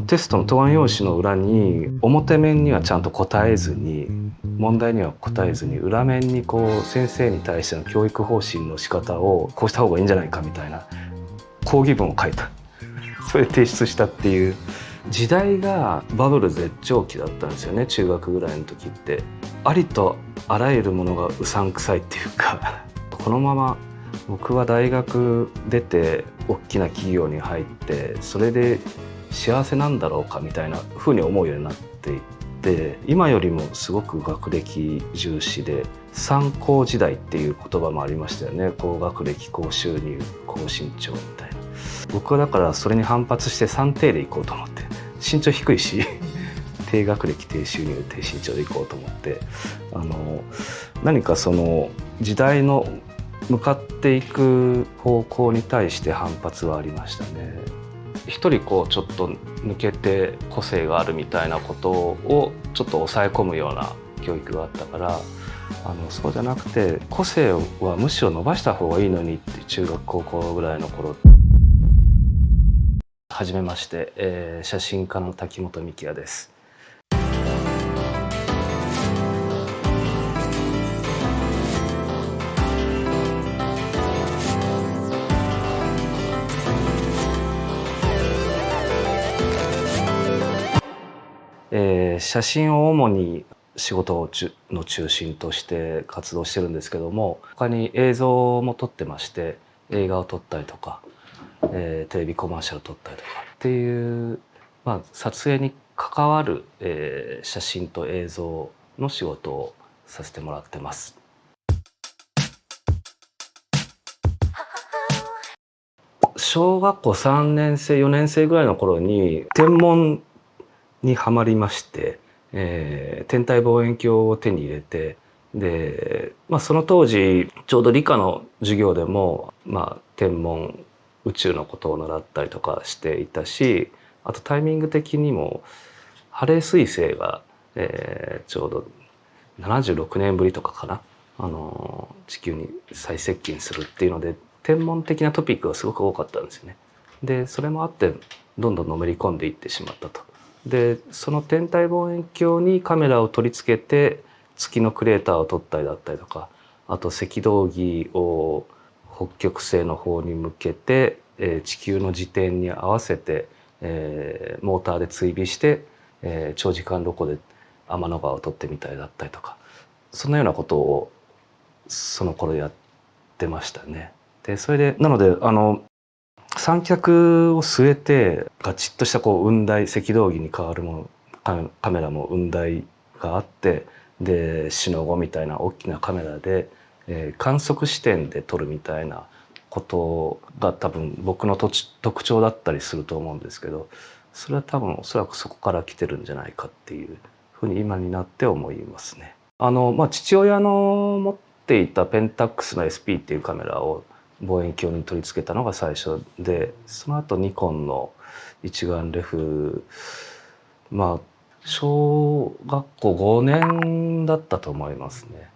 テストの答案用紙の裏に表面にはちゃんと答えずに問題には答えずに裏面にこう先生に対しての教育方針の仕方をこうした方がいいんじゃないかみたいな抗議文を書いた。それで提出したっていう。時代がバブル絶頂期だったんですよね。中学ぐらいの時ってありとあらゆるものがうさんくさいっていうかこのまま僕は大学出て大きな企業に入ってそれで幸せなんだろうかみたいな風に思うようになっていって、今よりもすごく学歴重視で参考時代っていう言葉もありましたよね。高学歴高収入高身長みたいな。僕はだからそれに反発して3低でいこうと思って、身長低いし低学歴低収入低身長でいこうと思って、何かその時代の向かっていく方向に対して反発はありましたね。一人こうちょっと抜けて個性があるみたいなことをちょっと抑え込むような教育があったから、そうじゃなくて個性はむしろ伸ばした方がいいのにって中学高校ぐらいの頃。はじめまして、写真家の滝本幹也です。写真を主に仕事の中心として活動してるんですけども、他に映像も撮ってまして、映画を撮ったりとか、テレビコマーシャルを撮ったりとかっていう、撮影に関わる、写真と映像の仕事をさせてもらってます。小学校3年生4年生ぐらいの頃に天文にはまりまして、天体望遠鏡を手に入れて、で、その当時ちょうど理科の授業でも、天文宇宙のことを習ったりとかしていたし、あとタイミング的にもハレー彗星が、ちょうど76年ぶりとかかな、地球に最接近するっていうので天文的なトピックがすごく多かったんですよね。でそれもあってどんどんのめり込んでいってしまったと。でその天体望遠鏡にカメラを取り付けて月のクレーターを撮ったりだったりとか、あと赤道儀を北極星の方に向けて、地球の自転に合わせて、モーターで追尾して、長時間ロコで天の川を撮ってみたりだったりとか、そんなようなことをその頃やってましたね。でそれでなので三脚を据えてガチッとしたこう雲台赤道儀に変わるものカメラも雲台があって、でシノゴみたいな大きなカメラで、観測視点で撮るみたいなことが多分僕の特徴だったりすると思うんですけど、それは多分おそらくそこから来てるんじゃないかっていうふうに今になって思いますね。父親の持っていたペンタックスの SP っていうカメラを望遠鏡に取り付けたのが最初で、その後ニコンの一眼レフ、小学校5年だったと思いますね。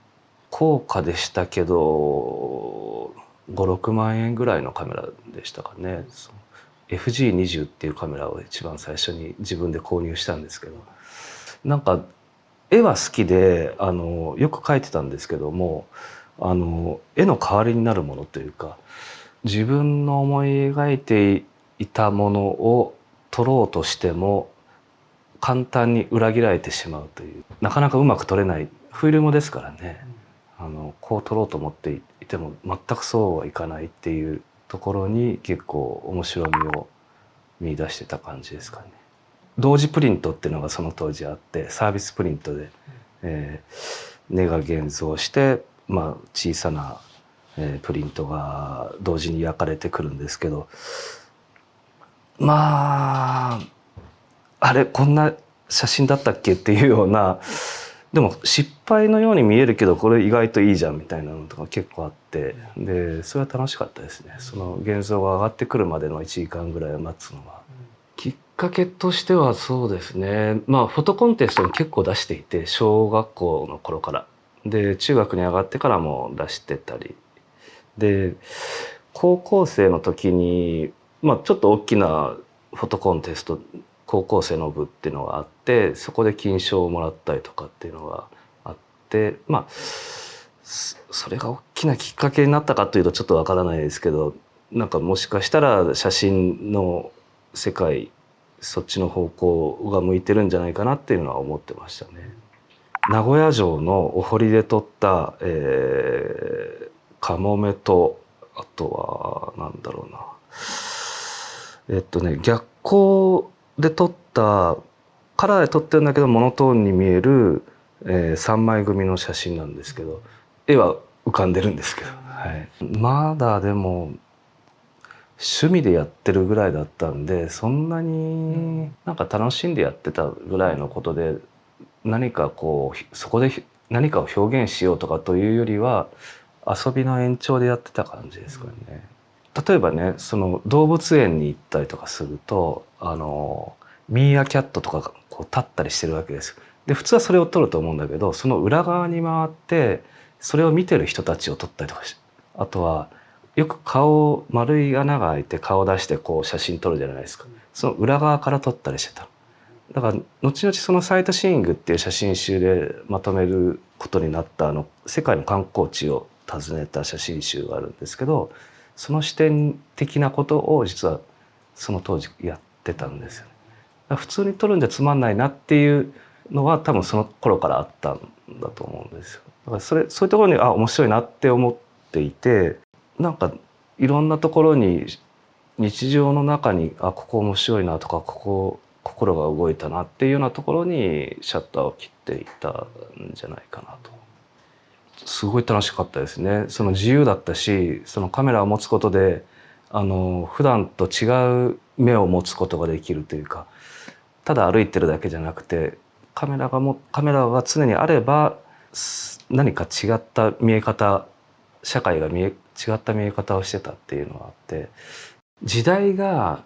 高価でしたけど5、6万円ぐらいのカメラでしたかね。FG20 っていうカメラを一番最初に自分で購入したんですけど、なんか絵は好きでよく描いてたんですけども、絵の代わりになるものというか、自分の思い描いていたものを撮ろうとしても簡単に裏切られてしまうという、なかなかうまく撮れない、フィルムですからね、こう撮ろうと思っていても全くそうはいかないっていうところに結構面白みを見出してた感じですかね。同時プリントっていうのがその当時あって、サービスプリントで、根が現像して、小さな、プリントが同時に焼かれてくるんですけど、あれこんな写真だったっけっていうような、でも失敗のように見えるけどこれ意外といいじゃんみたいなのとか結構あって、でそれは楽しかったですね。その現像が上がってくるまでの1時間ぐらいを待つのは。きっかけとしてはそうですね、フォトコンテストに結構出していて、小学校の頃からで中学に上がってからも出してたりで、高校生の時にちょっと大きなフォトコンテスト高校生の部っていうのがあって、そこで金賞をもらったりとかっていうのがあって、まあそれが大きなきっかけになったかというとちょっとわからないですけど、なんかもしかしたら写真の世界、そっちの方向が向いてるんじゃないかなっていうのは思ってましたね。名古屋城のお堀で撮った、カモメと、あとはなんだろうな、逆光で撮ったカラーで撮ってるんだけどモノトーンに見える、3枚組の写真なんですけど、絵は浮かんでるんですけど、はい、まだでも趣味でやってるぐらいだったんで、そんなになんか楽しんでやってたぐらいのことで、何かこうそこで何かを表現しようとかというよりは遊びの延長でやってた感じですかね。例えばね、その動物園に行ったりとかするとミーアキャットとかがこう立ったりしてるわけです。で普通はそれを撮ると思うんだけど、その裏側に回ってそれを見てる人たちを撮ったりとかして、あとはよく顔、丸い穴が開いて顔を出してこう写真撮るじゃないですか。その裏側から撮ったりしてた。だから後々そのサイトシーイングっていう写真集でまとめることになった世界の観光地を訪ねた写真集があるんですけど、その視点的なことを実はその当時やってたんですよね。だから普通に撮るんじゃつまんないなっていうのは多分その頃からあったんだと思うんですよ。だからそういうところに面白いなって思っていて、なんかいろんなところに日常の中にここ面白いなとか、ここ心が動いたなっていうようなところにシャッターを切っていたんじゃないかなと。すごい楽しかったですね。その自由だったし、そのカメラを持つことで普段と違う目を持つことができるというか、ただ歩いてるだけじゃなくてカメラが常にあれば何か違った見え方、社会が違った見え方をしてたっていうのがあって、時代が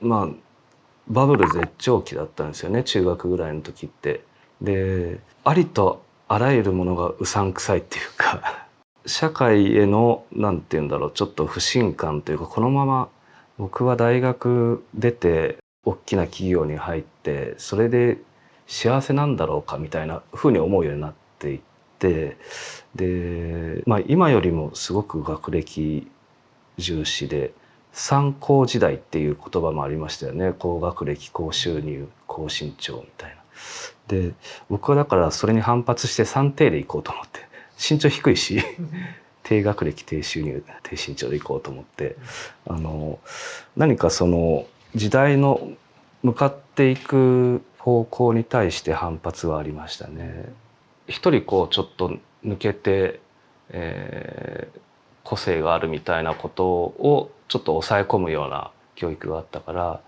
まあバブル絶頂期だったんですよね、中学ぐらいの時って。でありとあらゆるものがうさんくさいっていうか社会へのなんて言うんだろう、ちょっと不信感というか、このまま僕は大学出て大きな企業に入ってそれで幸せなんだろうかみたいなふうに思うようになっていって、で、今よりもすごく学歴重視で三高時代っていう言葉もありましたよね。高学歴、高収入、高身長みたいな。で僕はだからそれに反発して3低でいこうと思って、身長低いし低学歴、低収入、低身長でいこうと思って、何かその時代の向かっていく方向に対して反発はありましたね。一人こうちょっと抜けて、個性があるみたいなことをちょっと抑え込むような教育があったから、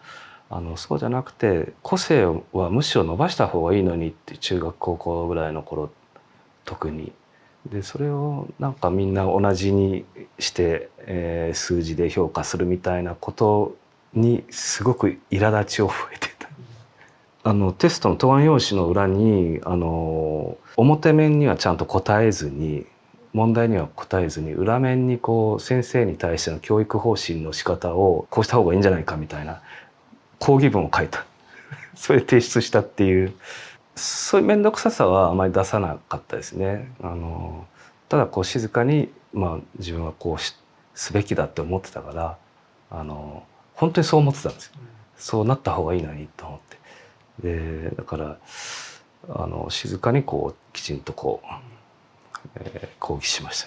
そうじゃなくて個性はむしろ伸ばした方がいいのにって、中学高校ぐらいの頃特に。でそれをなんかみんな同じにして、数字で評価するみたいなことにすごく苛立ちを覚えてた。テストの答案用紙の裏に表面にはちゃんと答えずに、問題には答えずに裏面にこう先生に対しての教育方針の仕方をこうした方がいいんじゃないかみたいな抗議文を書いたそれで提出したっていう、そういう面倒くささはあまり出さなかったですね。ただこう静かに、自分はこうすべきだって思ってたから、本当にそう思ってたんですよ。そうなった方がいいのにと思って。でだから静かにこうきちんとこう、抗議しまし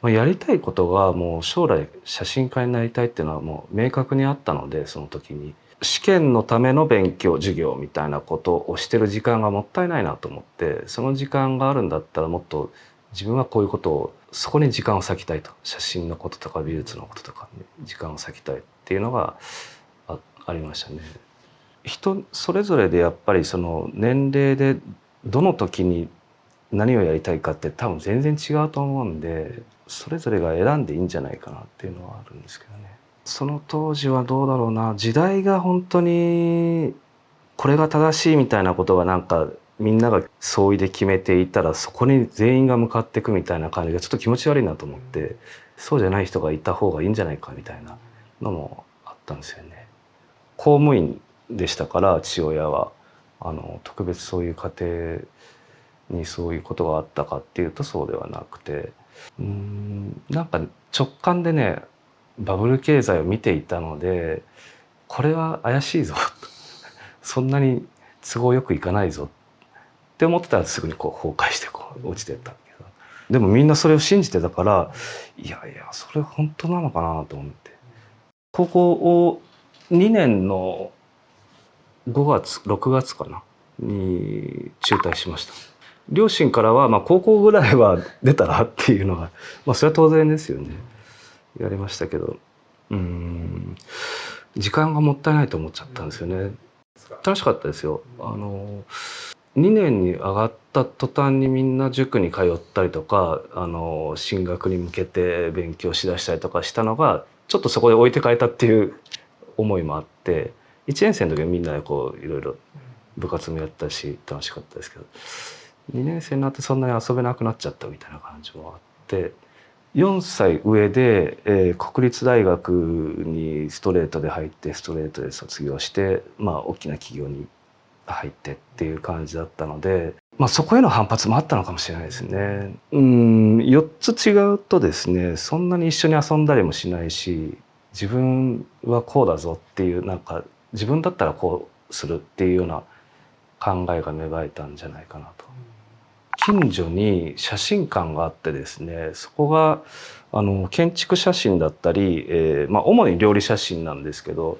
た。やりたいことがもう将来写真家になりたいっていうのはもう明確にあったので、その時に試験のための勉強授業みたいなことをしてる時間がもったいないなと思って、その時間があるんだったらもっと自分はこういうことを、そこに時間を割きたいと、写真のこととか美術のこととかに時間を割きたいっていうのがありましたね。人それぞれでやっぱりその年齢でどの時に何をやりたいかって多分全然違うと思うんで、それぞれが選んでいいんじゃないかなっていうのはあるんですけどね。その当時はどうだろうな、時代が本当にこれが正しいみたいなことがなんかみんなが総意で決めていたらそこに全員が向かっていくみたいな感じがちょっと気持ち悪いなと思って、そうじゃない人がいた方がいいんじゃないかみたいなのもあったんですよね。公務員でしたから父親は特別そういう家庭にそういうことがあったかっていうとそうではなくて、なんか直感でねバブル経済を見ていたのでこれは怪しいぞそんなに都合よくいかないぞって思ってたらすぐにこう崩壊してこう落ちてったんだけど、でもみんなそれを信じてたからいやいやそれ本当なのかなと思って、高校を2年の5月6月かなに中退しました。両親からは、高校ぐらいは出たらっていうのが、それは当然ですよね。言われましたけど、時間がもったいないと思っちゃったんですよね。楽しかったですよ。2年に上がった途端にみんな塾に通ったりとか、進学に向けて勉強しだしたりとかしたのがちょっとそこで置いてかれたっていう思いもあって、1年生の時はみんなでこういろいろ部活もやったし楽しかったですけど、2年生になってそんなに遊べなくなっちゃったみたいな感じもあって、4歳上で、国立大学にストレートで入ってストレートで卒業して、大きな企業に入ってっていう感じだったので、そこへの反発もあったのかもしれないですね。4つ違うとですね、そんなに一緒に遊んだりもしないし、自分はこうだぞっていうなんか自分だったらこうするっていうような考えが芽生えたんじゃないかなと。近所に写真館があってですね、そこが建築写真だったり、主に料理写真なんですけど、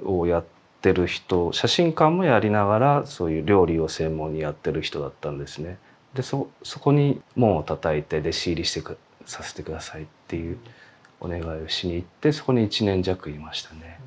をやってる人、写真館もやりながらそういう料理を専門にやってる人だったんですね。でそこに門を叩いて弟子入りさせてくださいっていうお願いをしに行って、そこに1年弱いましたね。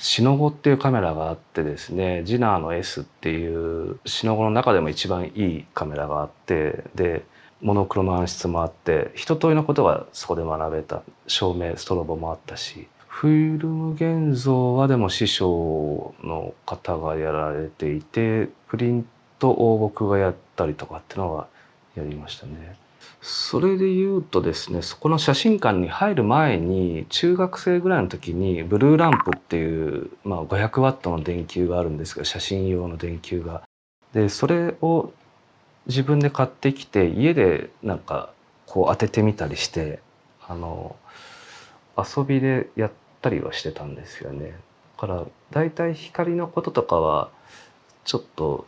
シノゴっていうカメラがあってですね、ジナーの S っていうシノゴの中でも一番いいカメラがあって、でモノクロの暗室もあって一通りのことがそこで学べた。照明ストロボもあったし、フィルム現像はでも師匠の方がやられていて、プリントを僕がやったりとかっていうのはやりましたね。それで言うとですね、そこの写真館に入る前に中学生ぐらいの時にブルーランプっていう、500ワットの電球があるんですが、写真用の電球が。でそれを自分で買ってきて家でなんかこう当ててみたりして遊びでやったりはしてたんですよね。だからだいたい光のこととかはちょっと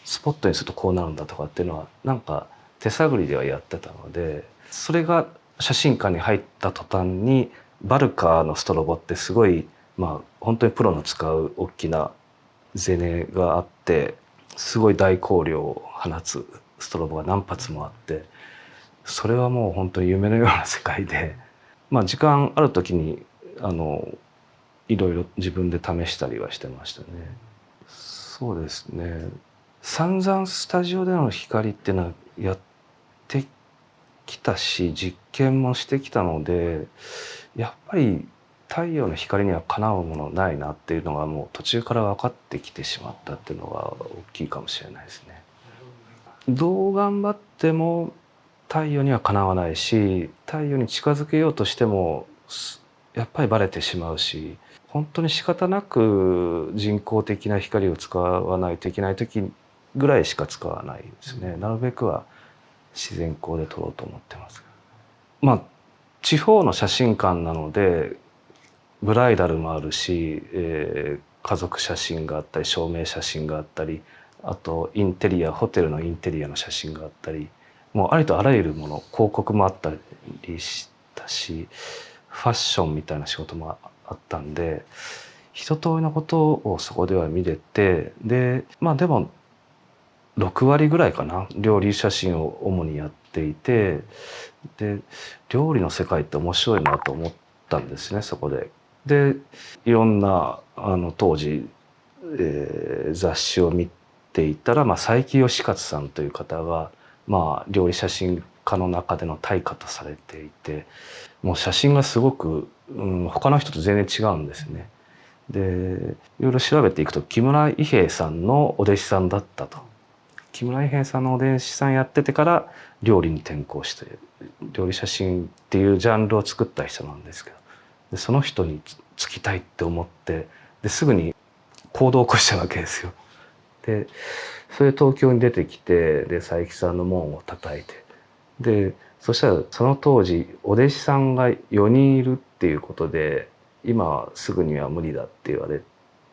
スポットにするとこうなるんだとかっていうのはなんか手探りではやってたので、それが写真館に入った途端にバルカーのストロボってすごい本当にプロの使う大きなゼネがあって、すごい大光量を放つストロボが何発もあって、それはもう本当に夢のような世界で、時間ある時にいろいろ自分で試したりはしてましたね。そうですね。散々スタジオでの光っていうのはやってきたし実験もしてきたので、やっぱり太陽の光にはかなうものないなっていうのがもう途中から分かってきてしまったっていうのが大きいかもしれないですね。どう頑張っても太陽にはかなわないし、太陽に近づけようとしてもやっぱりバレてしまうし、本当に仕方なく人工的な光を使わないといけない時ぐらいしか使わないですね。なるべくは自然光で撮ろうと思ってます。地方の写真館なのでブライダルもあるし、家族写真があったり照明写真があったり、あとインテリアホテルのインテリアの写真があったり、もうありとあらゆるもの、広告もあったりしたし、ファッションみたいな仕事もあったんで、一通りのことをそこでは見れて、ででも6割ぐらいかな、料理写真を主にやっていて、で料理の世界って面白いなと思ったんですね、そこで。でいろんな当時、雑誌を見ていたら、佐伯義勝さんという方が、料理写真家の中での大家とされていて、もう写真がすごく、他の人と全然違うんですね。でいろいろ調べていくと木村伊兵衛さんのお弟子さんだったと。木村伊兵衛さんのお弟子さんやっててから料理に転向して料理写真っていうジャンルを作った人なんですけど、でその人につきたいって思って、ですぐに行動を起こしたわけですよ。でそれで東京に出てきて、で佐伯さんの門を叩いて、でそしたらその当時お弟子さんが4人いるっていうことで、今すぐには無理だって言われ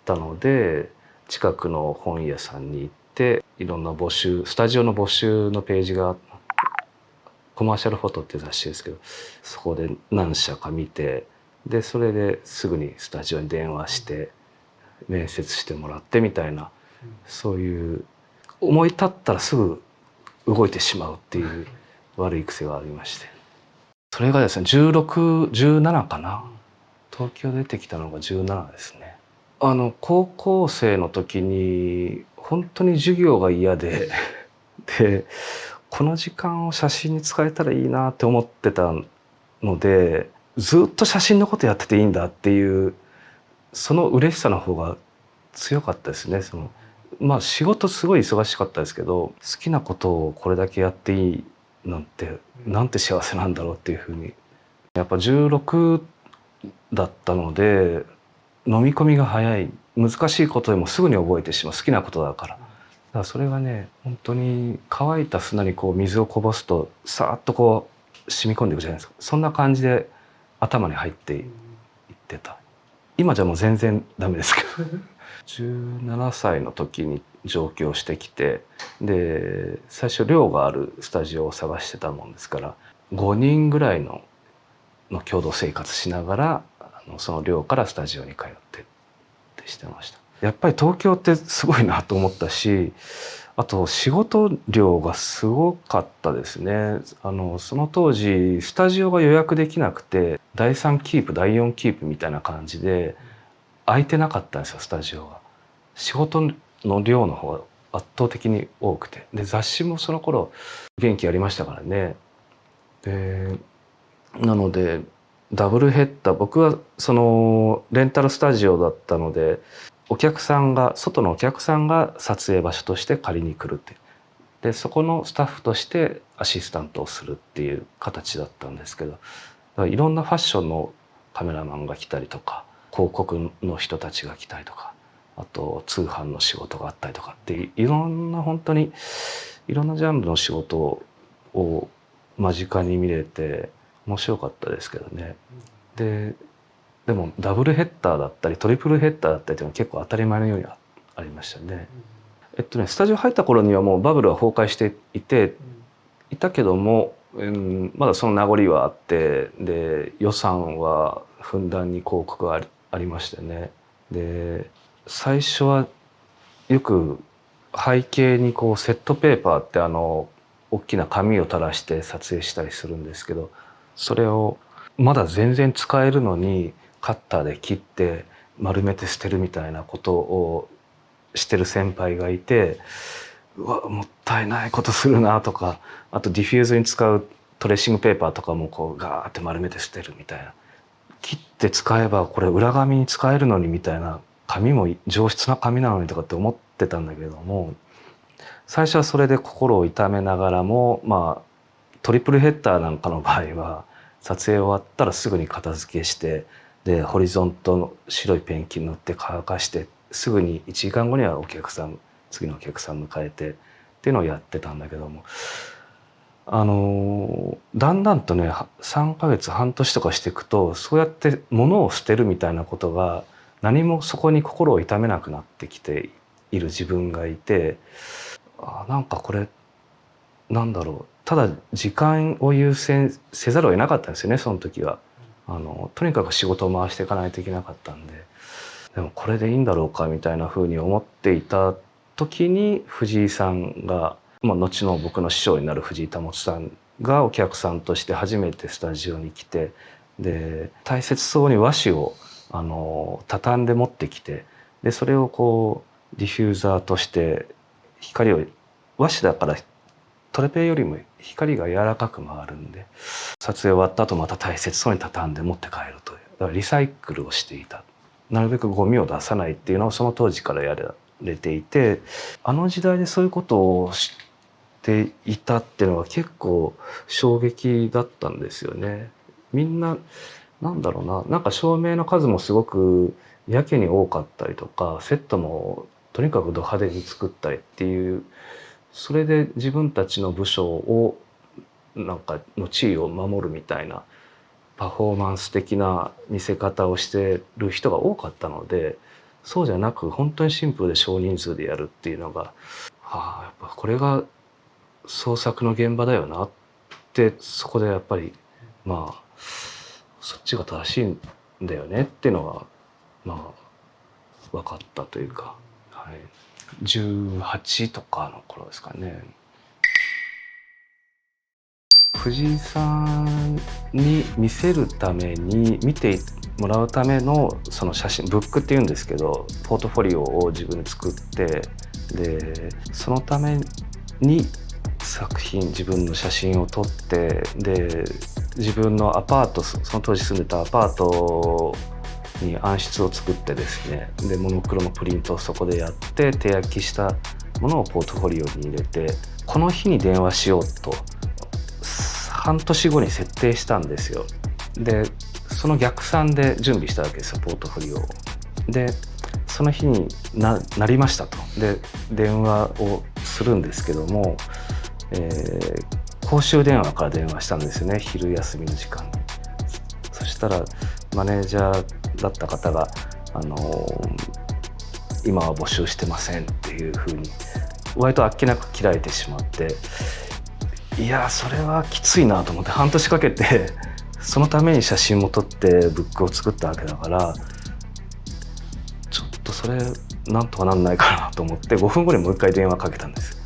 たので、近くの本屋さんに行っていろんな募集、スタジオの募集のページが、コマーシャルフォトっていう雑誌ですけど、そこで何社か見て、でそれですぐにスタジオに電話して面接してもらってみたいな、そういう思い立ったらすぐ動いてしまうっていう悪い癖がありまして、それがですね1617かな、東京出てきたのが17ですね。高校生の時に本当に授業が嫌ででこの時間を写真に使えたらいいなって思ってたので、ずっと写真のことやってていいんだっていうその嬉しさの方が強かったですね。まあ仕事すごい忙しかったですけど、好きなことをこれだけやっていいなんて、なんて幸せなんだろうっていうふうに。やっぱ16だったので飲み込みが早い、難しいことでもすぐに覚えてしまう、好きなことだから。だからそれがね、本当に乾いた砂にこう水をこぼすとさーっとこう染み込んでいくじゃないですか。そんな感じで頭に入っていってた。今じゃもう全然ダメですけど17歳の時に上京してきて、で最初寮があるスタジオを探してたもんですから、5人ぐらいの共同生活しながらその寮からスタジオに通ってってしてました。やっぱり東京ってすごいなと思ったし、あと仕事量がすごかったですね。その当時スタジオが予約できなくて、第3キープ第4キープみたいな感じで空いてなかったんですよ、スタジオが。仕事の量の方が圧倒的に多くて、で雑誌もその頃元気ありましたからね。でなのでダブルヘッダー、僕はそのレンタルスタジオだったので、お客さんが、外のお客さんが撮影場所として借りに来るって、でそこのスタッフとしてアシスタントをするっていう形だったんですけど、だからいろんなファッションのカメラマンが来たりとか、広告の人たちが来たりとか、あと通販の仕事があったりとかって、いろんな本当にいろんなジャンルの仕事を間近に見れて面白かったですけどね。でもダブルヘッダーだったりトリプルヘッダーだったりっていうのは結構当たり前のようにありましたね。スタジオ入った頃にはもうバブルは崩壊していたけども、まだその名残はあって、で予算はふんだんに広告がありましてね。で最初はよく背景にこうセットペーパーって大きな紙を垂らして撮影したりするんですけど、それをまだ全然使えるのにカッターで切って丸めて捨てるみたいなことをしてる先輩がいて、うわもったいないことするなとか、あとディフューズに使うトレッシングペーパーとかもこうガーって丸めて捨てるみたいな、切って使えばこれ裏紙に使えるのにみたいな、紙も上質な紙なのにとかって思ってたんだけども、最初はそれで心を痛めながらも、まあトリプルヘッダーなんかの場合は撮影終わったらすぐに片付けして、でホリゾントの白いペンキ塗って乾かして、すぐに1時間後には次のお客さん迎えてっていうのをやってたんだけども、だんだんとね3ヶ月半年とかしていくと、そうやって物を捨てるみたいなことが何もそこに心を痛めなくなってきている自分がいて、なんかこれなんだろう、ただ時間を優先せざるを得なかったんですよね、その時は。とにかく仕事を回していかないといけなかったんで、でもこれでいいんだろうかみたいなふうに思っていた時に、藤井さんが、後の僕の師匠になる藤井保さんがお客さんとして初めてスタジオに来て、で大切そうに和紙を畳んで持ってきて、でそれをこうディフューザーとして光を、和紙だからトレペよりも光が柔らかく回るんで、撮影終わった後また大切そうに畳んで持って帰るという、だからリサイクルをしていた。なるべくゴミを出さないっていうのをその当時からやれていて、あの時代でそういうことをしていたっていうのは結構衝撃だったんですよね。みんななんだろうな、なんか照明の数もすごくやけに多かったりとか、セットもとにかくド派手に作ったりっていう、それで自分たちの部署をなんかの地位を守るみたいなパフォーマンス的な見せ方をしてる人が多かったので、そうじゃなく本当にシンプルで少人数でやるっていうのが、はあ、やっぱこれが創作の現場だよなって、そこでやっぱりまあそっちが正しいんだよねっていうのがまあ分かったというか、はい、18とかの頃ですかね。藤井さんに見せるために、見てもらうためのその写真ブックっていうんですけど、ポートフォリオを自分で作って、でそのために自分の写真を撮って、で自分のアパート、その当時住んでたアパートに暗室を作ってですね、でモノクロのプリントをそこでやって、手焼きしたものをポートフォリオに入れて、この日に電話しようと半年後に設定したんですよ。でその逆算で準備したわけですよ、ポートフォリオを。でその日に なりましたと。で電話をするんですけども、公衆電話から電話したんですよね、昼休みの時間に。そしたらマネージャーだった方が今は募集してませんっていうふうに割とあっけなく切られてしまって、いやそれはきついなと思って、半年かけてそのために写真も撮ってブックを作ったわけだから、ちょっとそれなんとかなんないかなと思って5分後にもう一回電話かけたんです。